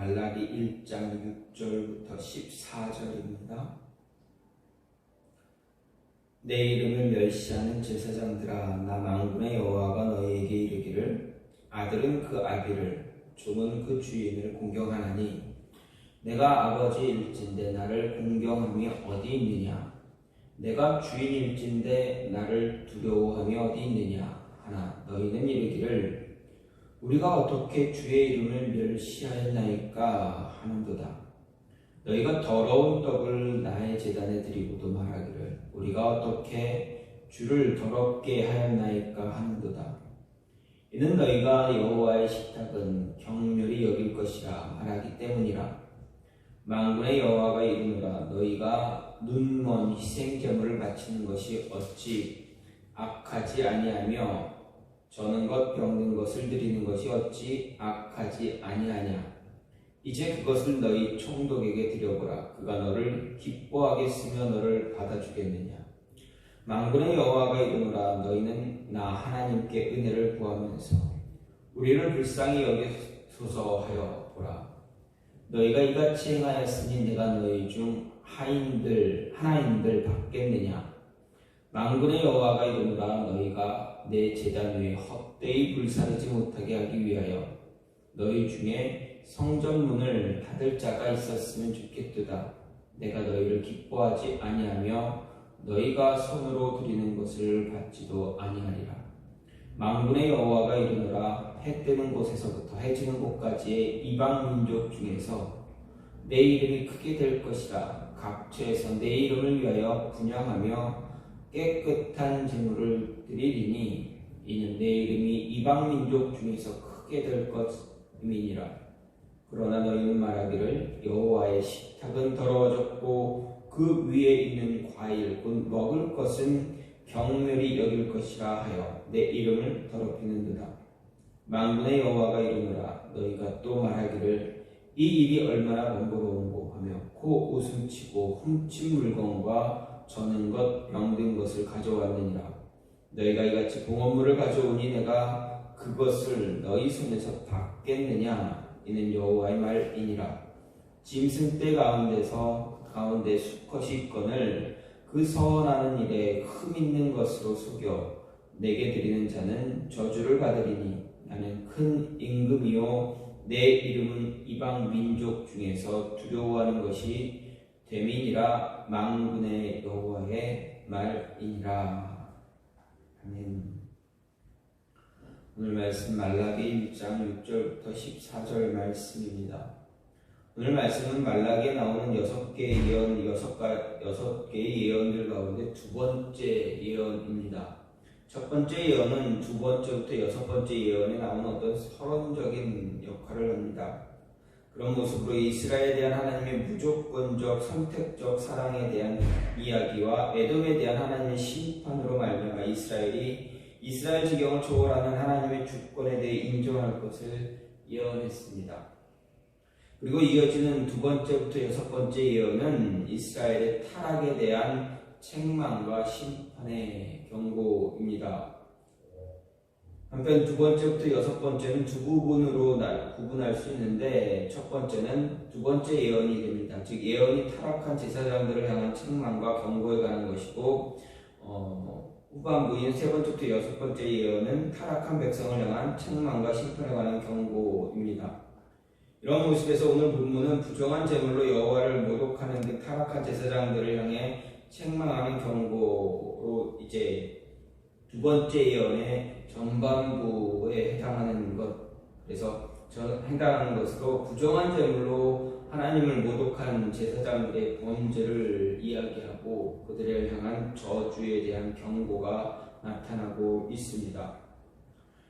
말라기 1장 6절부터 14절입니다. 내 이름을 멸시하는 제사장들아, 나 만군의 여호와가 너희에게 이르기를 아들은 그 아비를, 종은 그 주인을 공경하나니 내가 아버지일진데 나를 공경함이 어디 있느냐? 내가 주인일진데 나를 두려워함이 어디 있느냐? 하나 너희는 이르기를 우리가 어떻게 주의 이름을 멸시하였나이까 하는도다. 너희가 더러운 떡을 나의 제단에 드리고도 말하기를 우리가 어떻게 주를 더럽게 하였나이까 하는도다. 이는 너희가 여호와의 식탁은 경멸히 여길 것이라 말하기 때문이라. 만군의 여호와가 이르노라, 너희가 눈먼 희생제물을 바치는 것이 어찌 악하지 아니하며 저는 것 병든 것을 드리는 것이 어찌 악하지 아니하냐? 이제 그것을 너희 총독에게 드려보라. 그가 너를 기뻐하겠으며 너를 받아주겠느냐? 만군의 여호와가 이르노라, 너희는 나 하나님께 은혜를 구하면서 우리를 불쌍히 여기소서 하여 보라. 너희가 이같이 행하였으니 내가 너희 중 하나인들 받겠느냐? 만군의 여호와가 이르노라, 너희가 내 제단 위에 헛되이 불사르지 못하게 하기 위하여 너희 중에 성전문을 닫을 자가 있었으면 좋겠도다. 내가 너희를 기뻐하지 아니하며 너희가 손으로 드리는 것을 받지도 아니하리라. 만군의 여호와가 이르노라, 해 뜨는 곳에서부터 해 지는 곳까지의 이방 민족 중에서 내 이름이 크게 될 것이라. 각처에서 내 이름을 위하여 분향하며 깨끗한 제물을 드리리니 이는 내 이름이 이방 민족 중에서 크게 될 것임이니라. 그러나 너희는 말하기를 여호와의 식탁은 더러워졌고 그 위에 있는 과일 곧 먹을 것은 경멸히 여길 것이라 하여 내 이름을 더럽히는도다. 만군의 여호와가 이르노라, 너희가 또 말하기를 이 일이 얼마나 번거로운고 하며 코 웃음치고 훔친 물건과 저는 것 병든 것을 가져왔느니라. 너희가 이같이 봉헌물을 가져오니 내가 그것을 너희 손에서 받겠느냐? 이는 여호와의 말이니라. 짐승떼 가운데 수컷이 있거늘 그 서원하는 일에 흠 있는 것으로 속여 내게 드리는 자는 저주를 받으리니 나는 큰 임금이요 내 이름은 이방 민족 중에서 두려워하는 것이 됨이니라. 만군의 여호와의 말이니라. 아멘. 오늘 말씀 말라기 1장 6절부터 14절 말씀입니다. 오늘 말씀은 말라기에 나오는 6개의 예언들 가운데 두 번째 예언입니다. 첫 번째 예언은 두 번째부터 여섯 번째 예언에 나오는 어떤 서론적인 역할을 합니다. 그런 모습으로 이스라엘에 대한 하나님의 무조건적 선택적 사랑에 대한 이야기와 에돔에 대한 하나님의 심판으로 말미암아 이스라엘 지경을 초월하는 하나님의 주권에 대해 인정할 것을 예언했습니다. 그리고 이어지는 두 번째부터 여섯 번째 예언은 이스라엘의 타락에 대한 책망과 심판의 경고입니다. 한편 두 번째부터 여섯 번째는 두 부분으로 구분할 수 있는데, 첫 번째는 두 번째 예언이 됩니다. 즉 예언이 타락한 제사장들을 향한 책망과 경고에 관한 것이고, 후반부인 세 번째부터 여섯 번째 예언은 타락한 백성을 향한 책망과 심판에 관한 경고입니다. 이런 모습에서 오늘 본문은 부정한 제물로 여호와를 모독하는 그 타락한 제사장들을 향해 책망하는 경고로 이제 두 번째 예언의 전반부에 해당하는 것으로 부정한 제물로 하나님을 모독한 제사장들의 범죄를 이야기하고 그들을 향한 저주에 대한 경고가 나타나고 있습니다.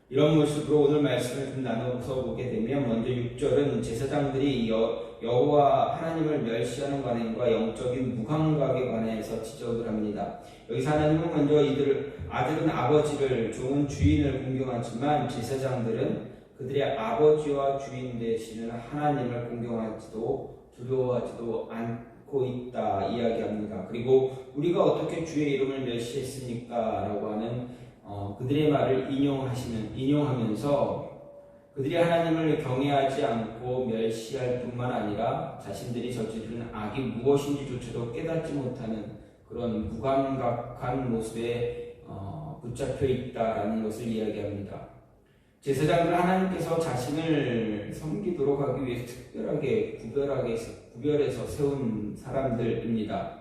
이런 모습으로 오늘 말씀을 좀 나눠서 보게 되면, 먼저 6절은 제사장들이 여호와 하나님을 멸시하는 관행과 영적인 무감각에 관해서 지적을 합니다. 여기서 하나님은 먼저 아들은 아버지를, 종은 주인을 공경하지만 제사장들은 그들의 아버지와 주인 되시는 하나님을 공경하지도 두려워하지도 않고 있다 이야기합니다. 그리고 우리가 어떻게 주의 이름을 멸시했습니까? 라고 하는 그들의 말을 인용하면서 그들이 하나님을 경외하지 않고 멸시할 뿐만 아니라 자신들이 저지르는 악이 무엇인지조차도 깨닫지 못하는 그런 무감각한 모습에 붙잡혀 있다라는 것을 이야기합니다. 제사장들은 하나님께서 자신을 섬기도록 하기 위해 특별하게 구별해서 세운 사람들입니다.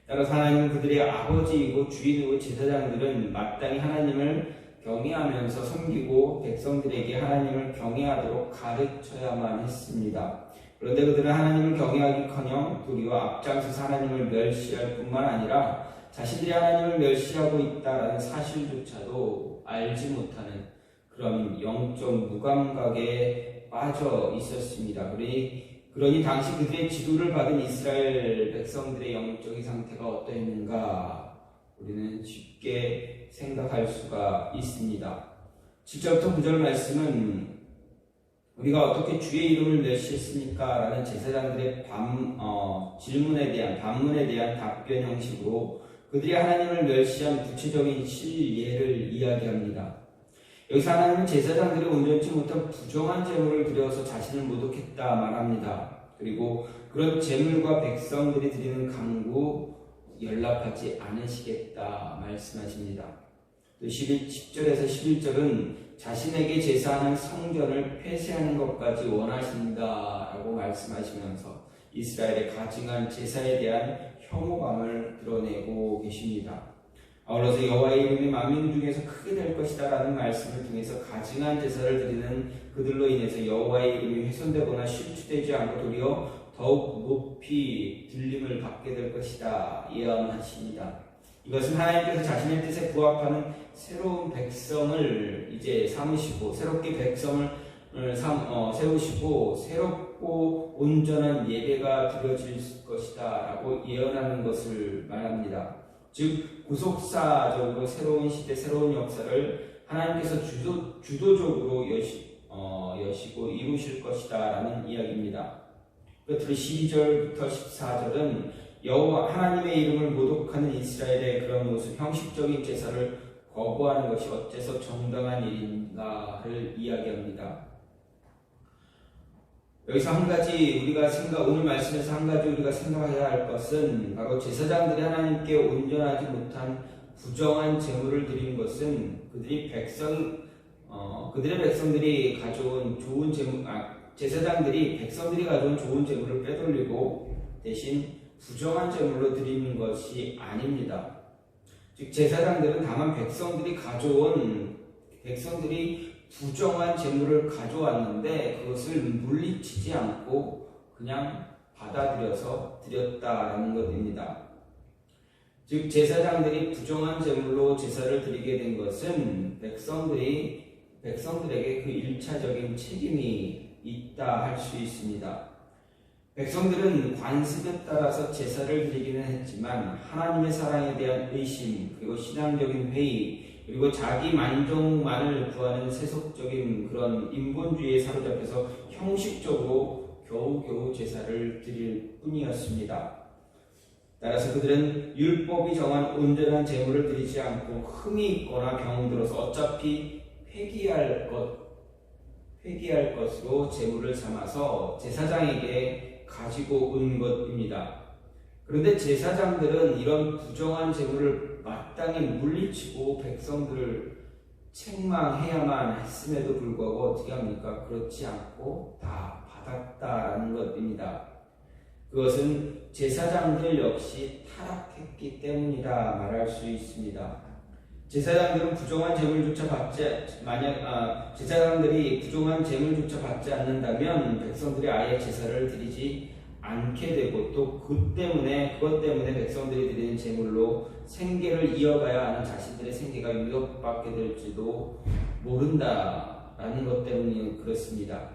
따라서 하나님은 그들의 아버지이고 주인이고 제사장들은 마땅히 하나님을 경외하면서 섬기고 백성들에게 하나님을 경외하도록 가르쳐야만 했습니다. 그런데 그들은 하나님을 경외하기커녕 도리어 앞장서서 하나님을 멸시할 뿐만 아니라 자신들이 하나님을 멸시하고 있다는 사실조차도 알지 못하는 그런 영적 무감각에 빠져 있었습니다. 그러니 당시 그들의 지도를 받은 이스라엘 백성들의 영적인 상태가 어떠했는가 우리는 쉽게 생각할 수가 있습니다. 7절부터 9절 말씀은 우리가 어떻게 주의 이름을 멸시했습니까? 라는 제사장들의 반문에 대한 답변 형식으로 그들이 하나님을 멸시한 구체적인 실예를 이야기합니다. 여기서 하나님은 제사장들이 온전치 못한 부정한 제물을 드려서 자신을 모독했다 말합니다. 그리고 그런 제물과 백성들이 드리는 간구 연락하지 않으시겠다 말씀하십니다. 또 10절에서 11절은 자신에게 제사하는 성전을 폐쇄하는 것까지 원하신다라고 말씀하시면서 이스라엘의 가증한 제사에 대한 혐오감을 드러내고 계십니다. 아울러서 여호와의 이름이 만민 중에서 크게 될 것이다 라는 말씀을 통해서 가증한 제사를 드리는 그들로 인해서 여호와의 이름이 훼손되거나 실추되지 않고 도리어 더욱 높이 들림을 받게 될 것이다 예언하십니다. 이것은 하나님께서 자신의 뜻에 부합하는 새로운 백성을 이제 삼으시고 새롭게 백성을 세우시고 새롭고 온전한 예배가 드려질 것이다 라고 예언하는 것을 말합니다. 즉 구속사적으로 새로운 시대 새로운 역사를 하나님께서 주도적으로 여시고 이루실 것이다 라는 이야기입니다. 끝으로 12절부터 14절은 여호와 하나님의 이름을 모독하는 이스라엘의 그런 모습, 형식적인 제사를 거부하는 것이 어째서 정당한 일인가를 이야기합니다. 여기서 한 가지 오늘 말씀에서 한 가지 우리가 생각해야 할 것은 바로 제사장들이 하나님께 온전하지 못한 부정한 제물을 드린 것은 그들의 백성들이 가져온 좋은 제사장들이 백성들이 가져온 좋은 제물을 빼돌리고 대신 부정한 제물로 드리는 것이 아닙니다. 즉 제사장들은 다만 백성들이 부정한 제물을 가져왔는데 그것을 물리치지 않고 그냥 받아들여서 드렸다라는 것입니다. 즉 제사장들이 부정한 제물로 제사를 드리게 된 것은 백성들에게 그 1차적인 책임이 있다 할 수 있습니다. 백성들은 관습에 따라서 제사를 드리기는 했지만 하나님의 사랑에 대한 의심 그리고 신앙적인 회의 그리고 자기 만족만을 구하는 세속적인 그런 인본주의에 사로잡혀서 형식적으로 겨우겨우 제사를 드릴 뿐이었습니다. 따라서 그들은 율법이 정한 온전한 제물을 드리지 않고 흠이 있거나 병들어서 어차피 회개할 것으로 제물을 삼아서 제사장에게 가지고 온 것입니다. 그런데 제사장들은 이런 부정한 제물을 마땅히 물리치고 백성들을 책망해야만 했음에도 불구하고 어떻게 합니까? 그렇지 않고 다 받았다라는 것입니다. 그것은 제사장들 역시 타락했기 때문이라 말할 수 있습니다. 제사장들이 부정한 제물조차 받지 않는다면 백성들이 아예 제사를 드리지 않게 되고 또 그것 때문에 백성들이 드리는 제물로 생계를 이어가야 하는 자신들의 생계가 위협받게 될지도 모른다라는 것 때문에 그렇습니다.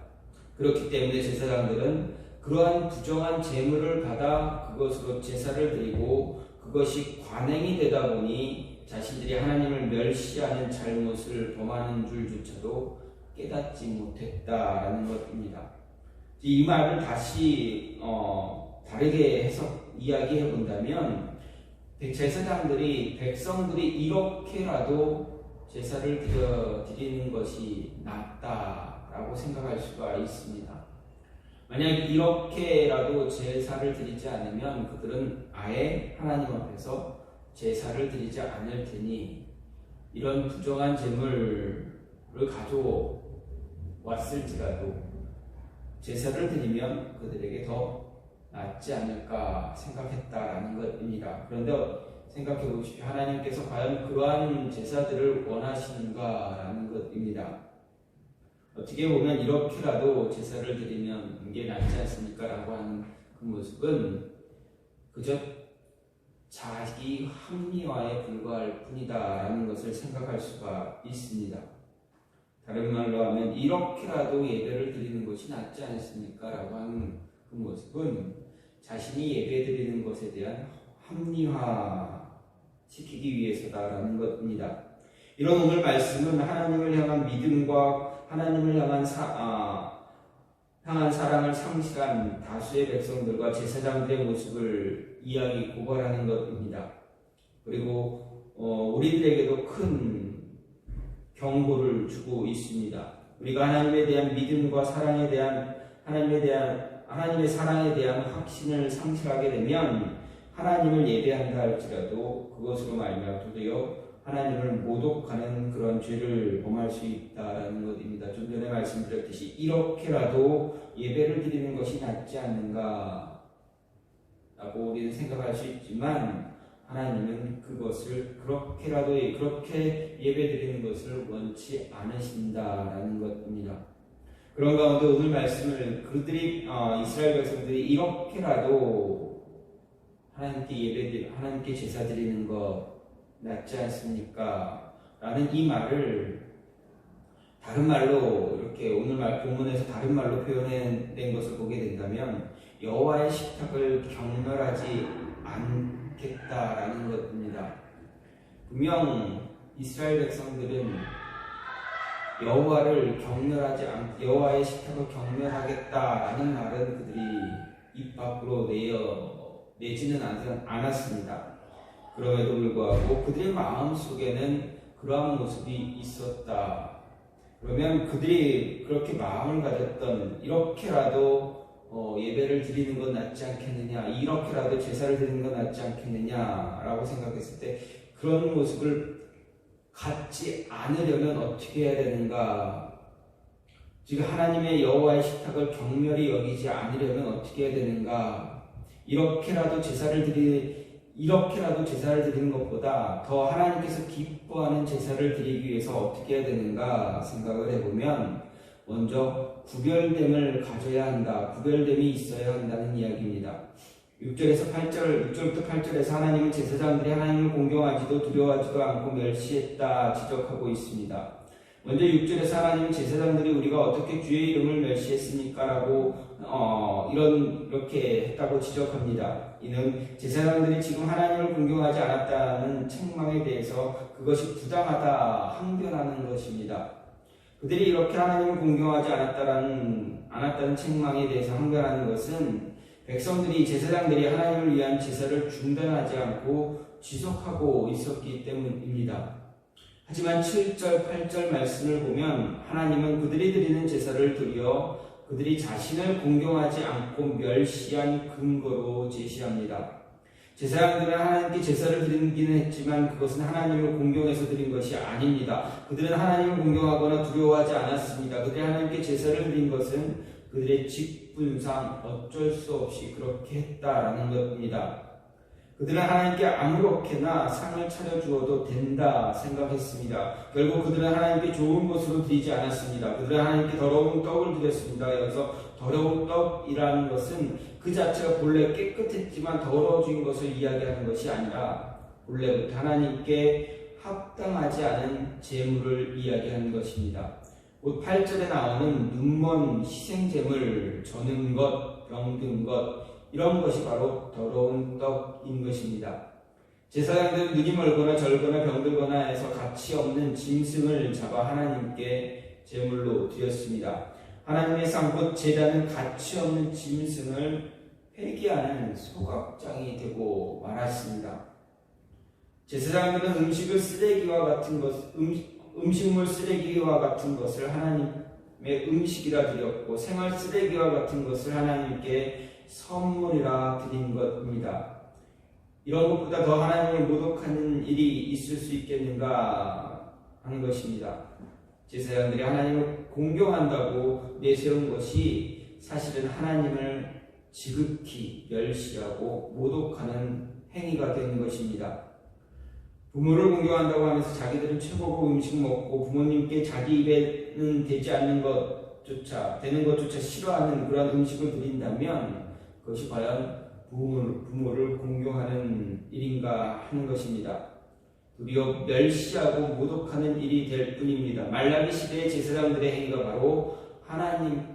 그렇기 때문에 제사장들은 그러한 부정한 제물을 받아 그것으로 제사를 드리고 그것이 관행이 되다 보니 자신들이 하나님을 멸시하는 잘못을 범하는 줄조차도 깨닫지 못했다라는 것입니다. 이 말을 다시 다르게 해석 이야기해 본다면 제사장들이 백성들이 이렇게라도 제사를 드리는 것이 낫다라고 생각할 수가 있습니다. 만약 이렇게라도 제사를 드리지 않으면 그들은 아예 하나님 앞에서 제사를 드리지 않을 테니 이런 부정한 제물을 가져왔을지라도 제사를 드리면 그들에게 더 낫지 않을까 생각했다라는 것입니다. 그런데 생각해 보십시오. 하나님께서 과연 그러한 제사들을 원하시는가라는 것입니다. 어떻게 보면 이렇게라도 제사를 드리면 이게 낫지 않습니까? 라고 하는 그 모습은 그저 자기 합리화에 불과할 뿐이다라는 것을 생각할 수가 있습니다. 다른 말로 하면 이렇게라도 예배를 드리는 것이 낫지 않습니까? 라고 하는 그 모습은 자신이 예배 드리는 것에 대한 합리화 시키기 위해서다라는 것입니다. 이런 오늘 말씀은 하나님을 향한 믿음과 하나님을 향한 사랑을 상실한 다수의 백성들과 제사장들의 모습을 이야기 고발하는 것입니다. 그리고 우리들에게도 큰 경고를 주고 있습니다. 우리가 하나님에 대한 믿음과 사랑에 대한 하나님의 사랑에 대한 확신을 상실하게 되면 하나님을 예배한다 할지라도 그것으로 말미암아 도리어 하나님을 모독하는 그런 죄를 범할 수 있다라는 것입니다. 좀 전에 말씀드렸듯이 이렇게라도 예배를 드리는 것이 낫지 않는가 라고 우리는 생각할 수 있지만 하나님은 그것을 그렇게 예배 드리는 것을 원치 않으신다라는 것입니다. 그런 가운데 오늘 말씀을 이스라엘 백성들이 이렇게라도 하나님께 제사 드리는 것 낫지 않습니까? 라는 이 말을 다른 말로 이렇게 오늘 본문에서 다른 말로 표현된 것을 보게 된다면 여호와의 식탁을 경멸하지 않겠다라는 것입니다. 분명 이스라엘 백성들은 여호와의 식탁을 경멸하겠다라는 말은 그들이 입 밖으로 내지는 않았습니다. 그럼에도 불구하고 그들의 마음 속에는 그러한 모습이 있었다. 그러면 그들이 그렇게 마음을 가졌던 이렇게라도 예배를 드리는 건 낫지 않겠느냐, 이렇게라도 제사를 드리는 건 낫지 않겠느냐라고 생각했을 때 그런 모습을 갖지 않으려면 어떻게 해야 되는가? 지금 하나님의 여호와의 식탁을 경멸히 여기지 않으려면 어떻게 해야 되는가? 이렇게라도 제사를 드리는 것보다 더 하나님께서 기뻐하는 제사를 드리기 위해서 어떻게 해야 되는가 생각을 해보면 먼저 구별됨을 가져야 한다. 구별됨이 있어야 한다는 이야기입니다. 6절부터 8절에서 하나님은 제사장들이 하나님을 공경하지도 두려워하지도 않고 멸시했다 지적하고 있습니다. 먼저 6절에서 하나님은 제사장들이 우리가 어떻게 주의 이름을 멸시했습니까? 라고 이렇게 했다고 지적합니다. 이는 제사장들이 지금 하나님을 공경하지 않았다는 책망에 대해서 그것이 부당하다 항변하는 것입니다. 그들이 이렇게 하나님을 공경하지 않았다는 책망에 대해서 항변하는 것은 백성들이 제사장들이 하나님을 위한 제사를 중단하지 않고 지속하고 있었기 때문입니다. 하지만 7절, 8절 말씀을 보면 하나님은 그들이 드리는 제사를 드려 그들이 자신을 공경하지 않고 멸시한 근거로 제시합니다. 제사장들은 하나님께 제사를 드리기는 했지만 그것은 하나님을 공경해서 드린 것이 아닙니다. 그들은 하나님을 공경하거나 두려워하지 않았습니다. 그들이 하나님께 제사를 드린 것은 그들의 직분상 어쩔 수 없이 그렇게 했다라는 것입니다. 그들은 하나님께 아무렇게나 상을 차려주어도 된다 생각했습니다. 결국 그들은 하나님께 좋은 것으로 드리지 않았습니다. 그들은 하나님께 더러운 떡을 드렸습니다. 여기서 더러운 떡이라는 것은 그 자체가 본래 깨끗했지만 더러워진 것을 이야기하는 것이 아니라 본래부터 하나님께 합당하지 않은 제물을 이야기하는 것입니다. 곧 8절에 나오는 눈먼 희생제물, 저는 것, 병든 것, 이런 것이 바로 더러운 떡인 것입니다. 제사장들은 눈이 멀거나 절거나 병들거나 해서 가치 없는 짐승을 잡아 하나님께 제물로 드렸습니다. 하나님의 상 곧 제단은 가치 없는 짐승을 폐기하는 소각장이 되고 말았습니다. 제사장들은 음식을 쓰레기와 같은 음식물 쓰레기와 같은 것을 하나님의 음식이라 드렸고 생활 쓰레기와 같은 것을 하나님께 선물이라 드린 것입니다. 이런 것보다 더 하나님을 모독하는 일이 있을 수 있겠는가 하는 것입니다. 제사장들이 하나님을 공경한다고 내세운 것이 사실은 하나님을 지극히 멸시하고 모독하는 행위가 되는 것입니다. 부모를 공경한다고 하면서 자기들은 최고급 음식 먹고 부모님께 자기 입에는 되는 것조차 싫어하는 그런 음식을 드린다면 그것이 과연 부모를 공경하는 일인가 하는 것입니다. 도리어 멸시하고 모독하는 일이 될 뿐입니다. 말라기 시대의 제사장들의 행위가 바로 하나님께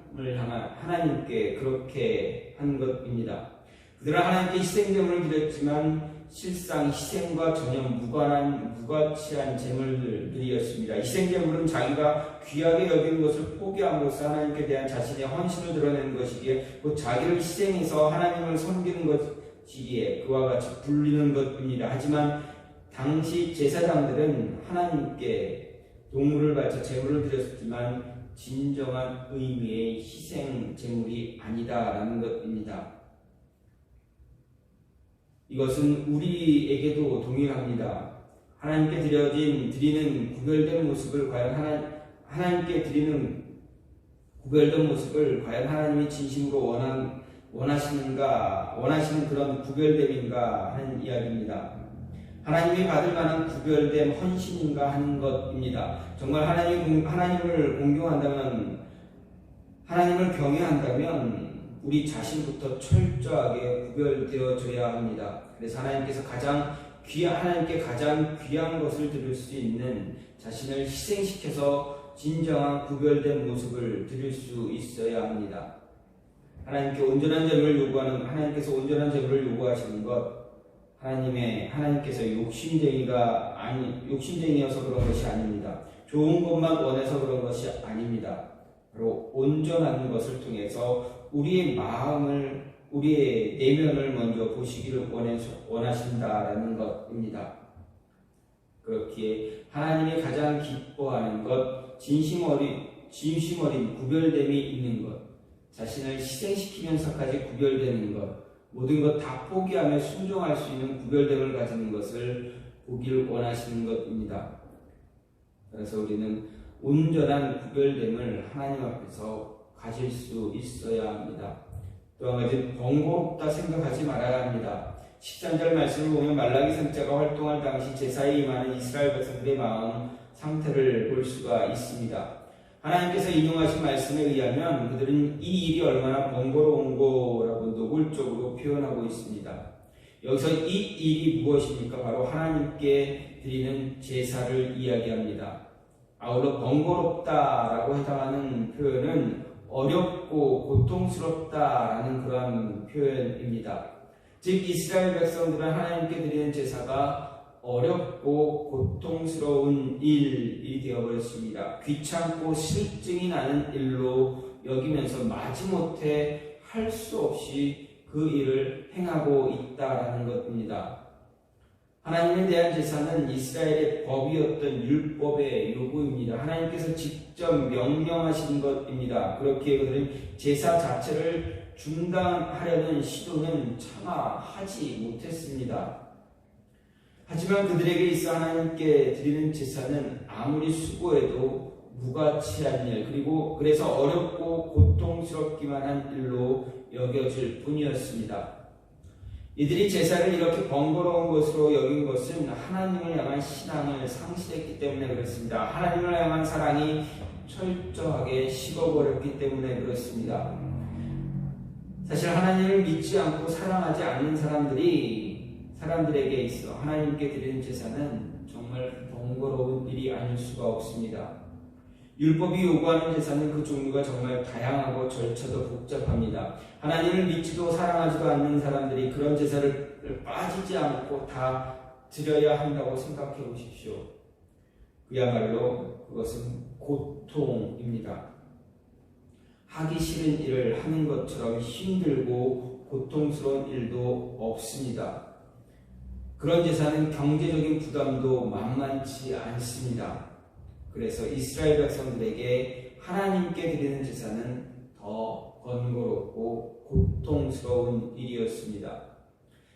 그렇게 한 것입니다. 그들은 하나님께 희생제물을 드렸지만 실상 희생과 전혀 무가치한 제물들이었습니다. 희생제물은 자기가 귀하게 여기는 것을 포기함으로써 하나님께 대한 자신의 헌신을 드러내는 것이기에 곧 자기를 희생해서 하나님을 섬기는 것이기에 그와 같이 불리는 것입니다. 하지만 당시 제사장들은 하나님께 동물을 바쳐 제물을 드렸지만 진정한 의미의 희생 제물이 아니다라는 것입니다. 이것은 우리에게도 동일합니다. 하나님께 드리는 구별된 모습을 과연 하나님이 진심으로 원하시는 그런 구별됨인가 하는 이야기입니다. 하나님이 받을 만한 구별됨 헌신인가 하는 것입니다. 정말 하나님을 공경한다면, 하나님을 경외한다면 우리 자신부터 철저하게 구별되어져야 합니다. 그래서 하나님께 가장 귀한 것을 드릴 수 있는 자신을 희생시켜서 진정한 구별된 모습을 드릴 수 있어야 합니다. 하나님께서 온전한 제물을 요구하시는 것, 하나님께서 욕심쟁이여서 그런 것이 아닙니다. 좋은 것만 원해서 그런 것이 아닙니다. 바로 온전한 것을 통해서 우리의 내면을 먼저 보시기를 원하신다라는 것입니다. 그렇기에 하나님이 가장 기뻐하는 것, 진심 어린 구별됨이 있는 것, 자신을 희생시키면서까지 구별되는 것, 모든 것 다 포기하며 순종할 수 있는 구별됨을 가지는 것을 보기를 원하시는 것입니다. 그래서 우리는 온전한 구별됨을 하나님 앞에서 가질 수 있어야 합니다. 또 한 가지 번거롭다 생각하지 말아야 합니다. 13절 말씀을 보면 말라기 선지자가 활동할 당시 제사에 임하는 이스라엘 백성들의 마음 상태를 볼 수가 있습니다. 하나님께서 인용하신 말씀에 의하면 그들은 이 일이 얼마나 번거로운 거라고 노골적으로 표현하고 있습니다. 여기서 이 일이 무엇입니까? 바로 하나님께 드리는 제사를 이야기합니다. 아울러 번거롭다라고 해당하는 표현은 어렵고 고통스럽다라는 그러한 표현입니다. 즉 이스라엘 백성들은 하나님께 드리는 제사가 어렵고 고통스러운 일이 되어버렸습니다. 귀찮고 실증이 나는 일로 여기면서 마지못해 할 수 없이 그 일을 행하고 있다라는 것입니다. 하나님에 대한 제사는 이스라엘의 법이었던 율법의 요구입니다. 하나님께서 직접 명령하신 것입니다. 그렇기에 그들은 제사 자체를 중단하려는 시도는 차마 하지 못했습니다. 하지만 그들에게 있어 하나님께 드리는 제사는 아무리 수고해도 무가치한 일, 그래서 어렵고 고통스럽기만 한 일로 여겨질 뿐이었습니다. 이들이 제사를 이렇게 번거로운 것으로 여긴 것은 하나님을 향한 신앙을 상실했기 때문에 그렇습니다. 하나님을 향한 사랑이 철저하게 식어버렸기 때문에 그렇습니다. 사실 하나님을 믿지 않고 사랑하지 않는 사람들에게 있어 하나님께 드리는 제사는 정말 번거로운 일이 아닐 수가 없습니다. 율법이 요구하는 제사는 그 종류가 정말 다양하고 절차도 복잡합니다. 하나님을 믿지도 사랑하지도 않는 사람들이 그런 제사를 빠지지 않고 다 드려야 한다고 생각해 보십시오. 그야말로 그것은 고통입니다. 하기 싫은 일을 하는 것처럼 힘들고 고통스러운 일도 없습니다. 그런 제사는 경제적인 부담도 만만치 않습니다. 그래서 이스라엘 백성들에게 하나님께 드리는 제사는 더 번거롭고 고통스러운 일이었습니다.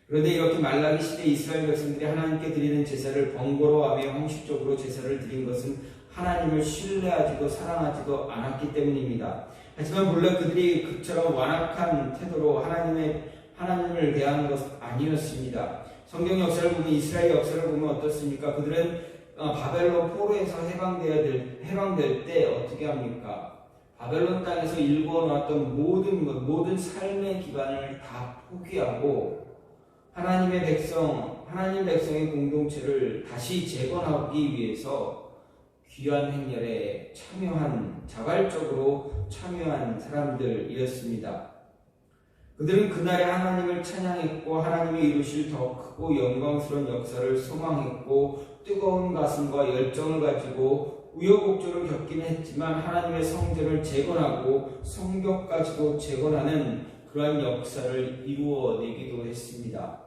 그런데 이렇게 말라기 시대 이스라엘 백성들이 하나님께 드리는 제사를 번거로워하며 형식적으로 제사를 드린 것은 하나님을 신뢰하지도 사랑하지도 않았기 때문입니다. 하지만 물론 그들이 그처럼 완악한 태도로 하나님을 대하는 것 아니었습니다. 성경 역사를 보면, 이스라엘 역사를 보면 어떻습니까? 그들은 바벨론 포로에서 해방될 때 어떻게 합니까? 바벨론 땅에서 일궈 놓았던 모든 삶의 기반을 다 포기하고 하나님 백성의 공동체를 다시 재건하기 위해서 귀한 행렬에 자발적으로 참여한 사람들이었습니다. 그들은 그날에 하나님을 찬양했고 하나님이 이루실 더 크고 영광스러운 역사를 소망했고 뜨거운 가슴과 열정을 가지고 우여곡절을 겪기는 했지만 하나님의 성전을 재건하고 성벽 가지고 재건하는 그러한 역사를 이루어내기도 했습니다.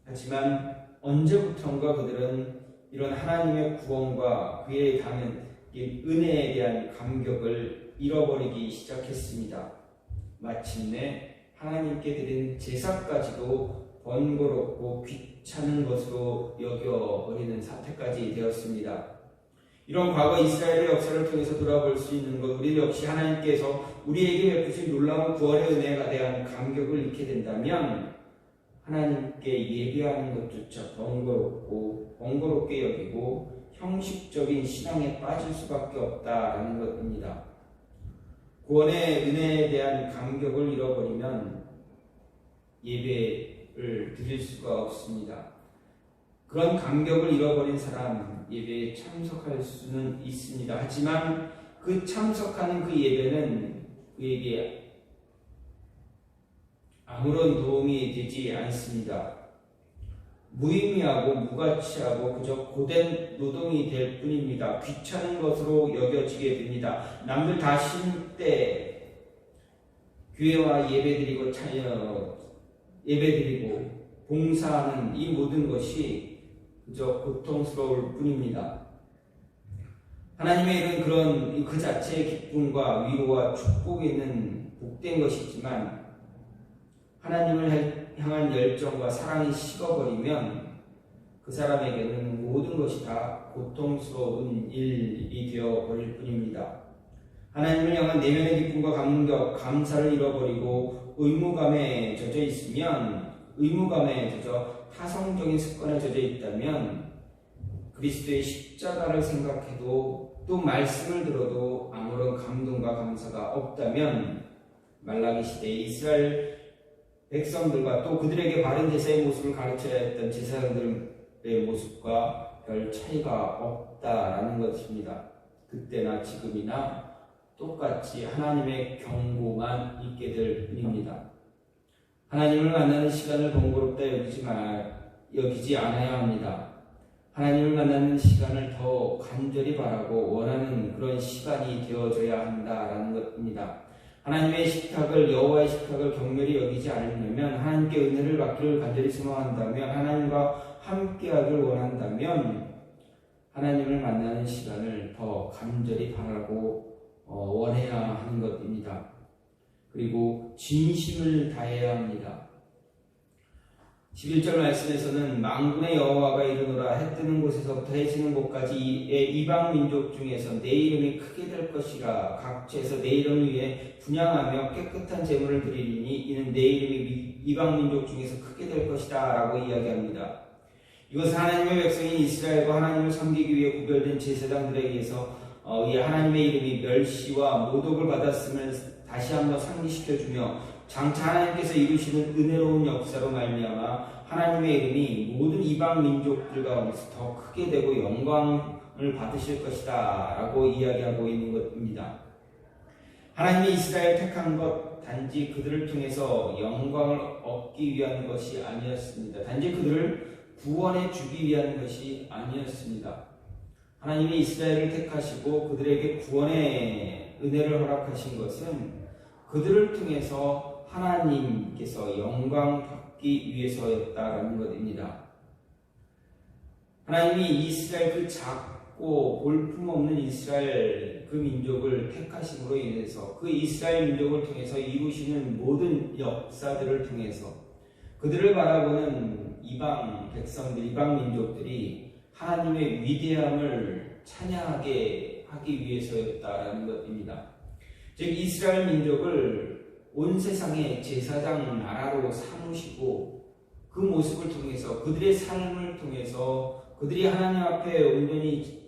하지만 언제부턴가 그들은 이런 하나님의 구원과 그에 담은 은혜에 대한 감격을 잃어버리기 시작했습니다. 마침내 하나님께 드린 제사까지도 번거롭고 귀찮은 것으로 여겨버리는 사태까지 되었습니다. 이런 과거 이스라엘의 역사를 통해서 돌아볼 수 있는 것, 우리 역시 하나님께서 우리에게 베푸신 놀라운 구원의 은혜에 대한 감격을 잃게 된다면 하나님께 예배하는 것조차 번거롭게 여기고 형식적인 신앙에 빠질 수밖에 없다라는 것입니다. 구원의 은혜에 대한 감격을 잃어버리면 예배를 드릴 수가 없습니다. 그런 감격을 잃어버린 사람 예배에 참석할 수는 있습니다. 하지만 그 참석하는 그 예배는 그에게 아무런 도움이 되지 않습니다. 무의미하고 무가치하고 그저 고된 노동이 될 뿐입니다. 귀찮은 것으로 여겨지게 됩니다. 남들 다 쉴 때 교회와 예배드리고 봉사하는 이 모든 것이 그저 고통스러울 뿐입니다. 하나님의 일은 그런 그 자체의 기쁨과 위로와 축복이 있는 복된 것이지만 하나님을 향한 열정과 사랑이 식어버리면 그 사람에게는 모든 것이 다 고통스러운 일이 되어버릴 뿐입니다. 하나님을 향한 내면의 기쁨과 감격, 감사를 잃어버리고 의무감에 젖어 있으면, 의무감에 젖어 타성적인 습관에 젖어 있다면 그리스도의 십자가를 생각해도 또 말씀을 들어도 아무런 감동과 감사가 없다면 말라기 시대에 이스라엘 백성들과 또 그들에게 바른 제사의 모습을 가르쳐야 했던 제사장들의 모습과 별 차이가 없다라는 것입니다. 그때나 지금이나 똑같이 하나님의 경고만 있게 될 뿐입니다. 하나님을 만나는 시간을 번거롭다 여기지 않아야 합니다. 하나님을 만나는 시간을 더 간절히 바라고 원하는 그런 시간이 되어져야 한다라는 것입니다. 하나님의 식탁을, 여호와의 식탁을 격렬히 여기지 않으려면, 하나님께 은혜를 받기를 간절히 소망한다면, 하나님과 함께하길 원한다면 하나님을 만나는 시간을 더 간절히 바라고 원해야 하는 것입니다. 그리고 진심을 다해야 합니다. 11절 말씀에서는 만군의 여호와가 이르노라, 해 뜨는 곳에서부터 해 지는 곳까지의 이방 민족 중에서 내 이름이 크게 될 것이라. 각처에서 내 이름을 위해 분향하며 깨끗한 제물을 드리리니 이는 내 이름이 이방 민족 중에서 크게 될 것이다 라고 이야기합니다. 이것은 하나님의 백성인 이스라엘과 하나님을 섬기기 위해 구별된 제사장들에 의해서 하나님의 이름이 멸시와 모독을 받았음을 다시 한번 상기시켜주며, 장차 하나님께서 이루시는 은혜로운 역사로 말미암아 하나님의 이름이 모든 이방 민족들 가운데서 더 크게 되고 영광을 받으실 것이다 라고 이야기하고 있는 것입니다. 하나님이 이스라엘 택한 것 단지 그들을 통해서 영광을 얻기 위한 것이 아니었습니다. 단지 그들을 구원해 주기 위한 것이 아니었습니다. 하나님이 이스라엘을 택하시고 그들에게 구원의 은혜를 허락하신 것은 그들을 통해서 하나님께서 영광 받기 위해서였다라는 것입니다. 하나님이 이스라엘 그 작고 볼품없는 이스라엘 그 민족을 택하심으로 인해서 그 이스라엘 민족을 통해서 이루시는 모든 역사들을 통해서 그들을 바라보는 이방 백성들, 이방 민족들이 하나님의 위대함을 찬양하게 하기 위해서였다라는 것입니다. 즉 이스라엘 민족을 온 세상의 제사장 나라로 삼으시고 그 모습을 통해서 그들의 삶을 통해서 그들이 하나님 앞에 온전히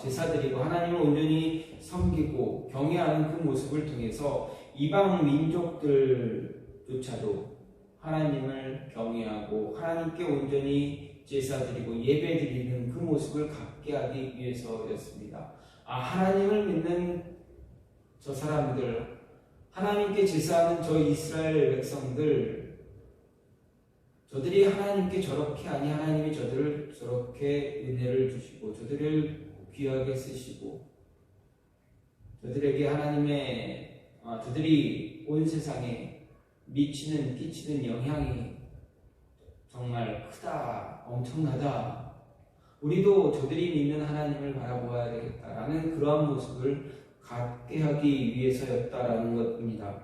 제사드리고 하나님을 온전히 섬기고 경외하는 그 모습을 통해서 이방 민족들조차도 하나님을 경외하고 하나님께 온전히 제사드리고 예배드리는 그 모습을 갖게 하기 위해서였습니다. 하나님을 믿는 저 사람들, 하나님께 제사하는 저 이스라엘 백성들, 저들이 하나님께 저렇게 하니 하나님이 저들을 저렇게 은혜를 주시고 저들을 귀하게 쓰시고 저들에게 저들이 온 세상에 끼치는 영향이 정말 크다, 엄청나다. 우리도 저들이 믿는 하나님을 바라보아야 되겠다라는 그러한 모습을 갖게 하기 위해서였다라는 것입니다.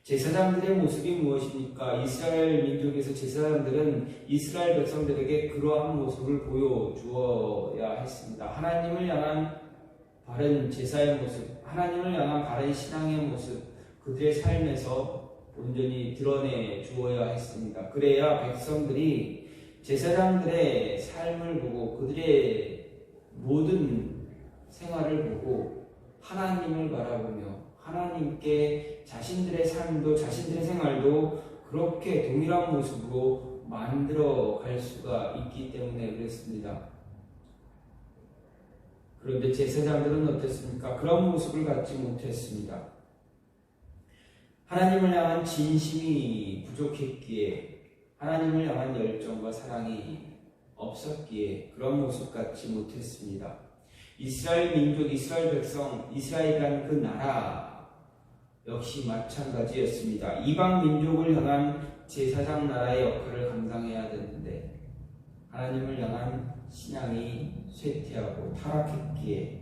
제사장들의 모습이 무엇입니까? 이스라엘 민족에서 제사장들은 이스라엘 백성들에게 그러한 모습을 보여주어야 했습니다. 하나님을 향한 바른 제사의 모습, 하나님을 향한 바른 신앙의 모습, 그들의 삶에서 온전히 드러내 주어야 했습니다. 그래야 백성들이 제사장들의 삶을 보고 그들의 모든 생활을 보고 하나님을 바라보며 하나님께 자신들의 삶도 자신들의 생활도 그렇게 동일한 모습으로 만들어 갈 수가 있기 때문에 그랬습니다. 그런데 제사장들은 어땠습니까? 그런 모습을 갖지 못했습니다. 하나님을 향한 진심이 부족했기에 하나님을 향한 열정과 사랑이 없었기에 그런 모습 갖지 못했습니다. 이스라엘 민족, 이스라엘 백성, 이스라엘이라는 그 나라 역시 마찬가지였습니다. 이방 민족을 향한 제사장 나라의 역할을 감당해야 되는데 하나님을 향한 신앙이 쇠퇴하고 타락했기에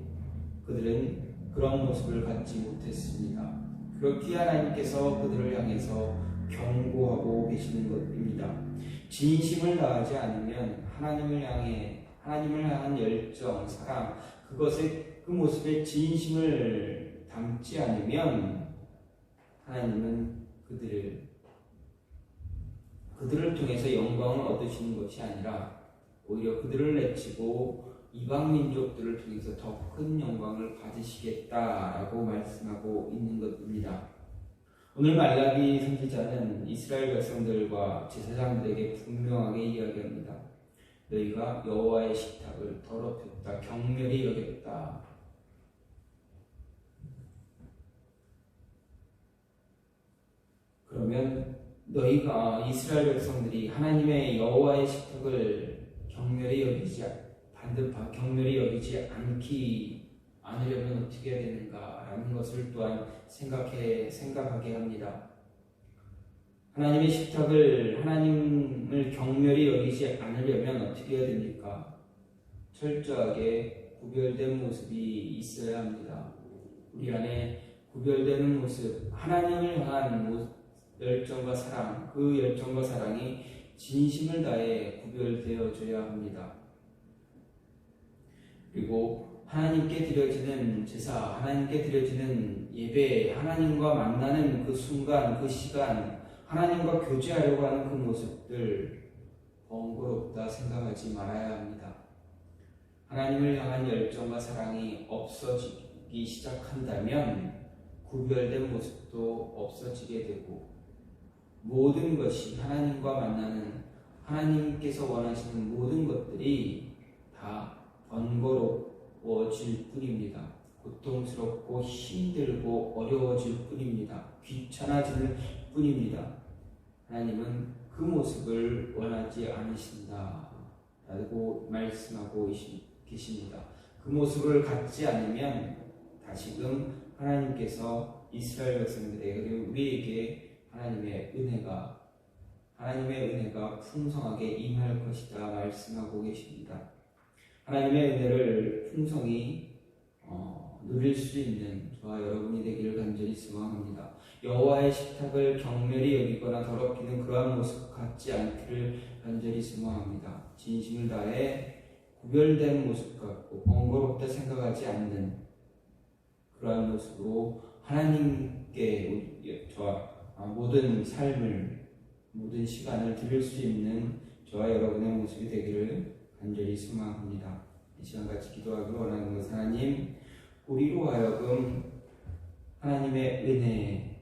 그들은 그런 모습을 갖지 못했습니다. 그렇기에 하나님께서 그들을 향해서 경고하고 계시는 것입니다. 진심을 다하지 않으면 하나님을 향한 열정, 사랑, 그 모습에 진심을 담지 않으면 하나님은 그들을 통해서 영광을 얻으시는 것이 아니라 오히려 그들을 내치고 이방 민족들을 통해서 더 큰 영광을 받으시겠다라고 말씀하고 있는 것입니다. 오늘 말라기 선지자는 이스라엘 백성들과 제사장들에게 분명하게 이야기합니다. 너희가 여호와의 식탁을 더럽혔다, 경멸히 여겼다. 그러면 너희가 이스라엘 백성들이 하나님의 여호와의 식탁을 경멸히 여기지 않으려면 어떻게 해야 되는가라는 것을 또한 생각하게 합니다. 하나님의 식탁을 하나님을 경멸히 여기지 않으려면 어떻게 해야 됩니까? 철저하게 구별된 모습이 있어야 합니다. 우리 안에 구별되는 모습, 하나님을 향한 열정과 사랑, 그 열정과 사랑이 진심을 다해 구별되어져야 합니다. 그리고 하나님께 드려지는 제사, 하나님께 드려지는 예배, 하나님과 만나는 그 순간, 그 시간, 하나님과 교제하려고 하는 그 모습들 번거롭다 생각하지 말아야 합니다. 하나님을 향한 열정과 사랑이 없어지기 시작한다면 구별된 모습도 없어지게 되고 모든 것이 하나님과 만나는 하나님께서 원하시는 모든 것들이 다 번거로워질 뿐입니다. 고통스럽고 힘들고 어려워질 뿐입니다. 귀찮아질 뿐입니다. 하나님은 그 모습을 원하지 않으신다 라고 말씀하고 계십니다. 그 모습을 갖지 않으면 다시금 하나님께서 이스라엘 백성들에게 그리고 우리에게 하나님의 은혜가 풍성하게 임할 것이다 말씀하고 계십니다. 하나님의 은혜를 풍성히 누릴 수 있는 저와 여러분이 되기를 간절히 소망합니다. 여호와의 식탁을 경멸히 여기거나 더럽히는 그러한 모습 갖지 않기를 간절히 소망합니다. 진심을 다해 구별된 모습 갖고 번거롭다 생각하지 않는 그러한 모습으로 하나님께 저와 모든 삶을 모든 시간을 드릴 수 있는 저와 여러분의 모습이 되기를 간절히 소망합니다. 이 시간 같이 기도하기를 원하는 것, 하나님, 우리로 하여금 하나님의 은혜